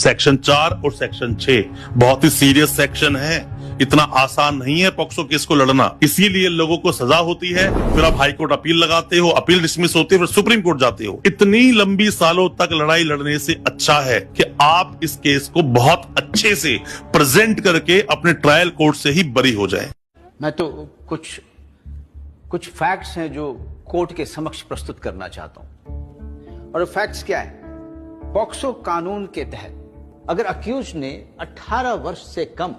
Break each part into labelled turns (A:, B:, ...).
A: Section 4 और section 6 बहुत ही serious section है। इतना आसान नहीं है पॉक्सो केस को लड़ना, इसीलिए लोगों को सजा होती है, फिर आप हाई कोर्ट अपील लगाते हो, अपील डिसमिस होती है, फिर सुप्रीम कोर्ट जाते हो। इतनी लंबी सालों तक लड़ाई लड़ने से अच्छा है कि आप इस केस को बहुत अच्छे से प्रेजेंट करके अपने ट्रायल कोर्ट से ही बरी हो जाए।
B: मैं तो कुछ फैक्ट्स हैं जो कोर्ट के समक्ष प्रस्तुत करना चाहता हूं। और फैक्ट्स क्या है? पॉक्सो कानून के तहत अगर अक्यूज ने 18 वर्ष से कम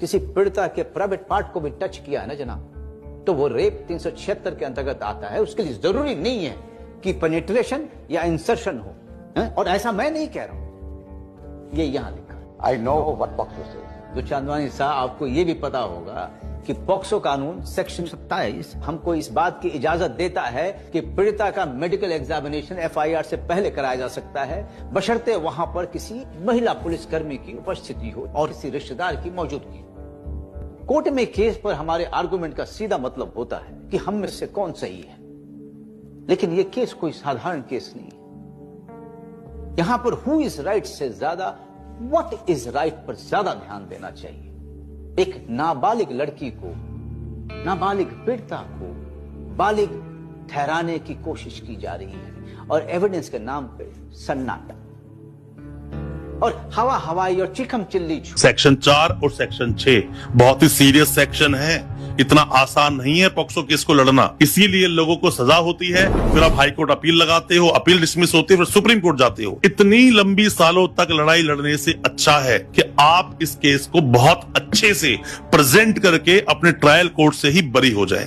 B: किसी पीड़िता के प्राइवेट पार्ट को भी टच किया है ना जनाब, तो वो रेप 376 के अंतर्गत आता है। उसके लिए जरूरी नहीं है कि पेनिट्रेशन या इंसर्शन हो, है? और ऐसा मैं नहीं कह रहा हूं, ये यहां लिखा है।
C: I know what POCSO says.
B: तो चांदवानी साहब, आपको यह भी पता होगा कि पॉक्सो कानून सेक्शन 27 हमको इस बात की इजाजत देता है कि पीड़िता का मेडिकल एग्जामिनेशन FIR से पहले कराया जा सकता है, बशर्ते वहां पर किसी महिला पुलिसकर्मी की उपस्थिति हो और किसी रिश्तेदार की मौजूदगी। कोर्ट में केस पर हमारे आर्गुमेंट का सीधा मतलब होता है कि हम में से कौन सही है, लेकिन यह केस कोई साधारण केस नहीं है। यहां पर हु इज राइट से ज्यादा व्हाट इज राइट पर ज्यादा ध्यान देना चाहिए। एक नाबालिग लड़की को, नाबालिग पीड़िता को बालिग ठहराने की कोशिश की जा रही है और एविडेंस के नाम पे सन्नाटा और हवाई और चिकम चिल्ली।
A: सेक्शन 4 और सेक्शन 6 बहुत ही सीरियस सेक्शन है। इतना आसान नहीं है पॉक्सो केस को लड़ना, इसीलिए लोगों को सजा होती है, फिर आप हाई कोर्ट अपील लगाते हो, अपील डिसमिस होती है, फिर सुप्रीम कोर्ट जाते हो। इतनी लंबी सालों तक लड़ाई लड़ने से अच्छा है कि आप इस केस को बहुत अच्छे से प्रेजेंट करके अपने ट्रायल कोर्ट से ही बरी हो जाए।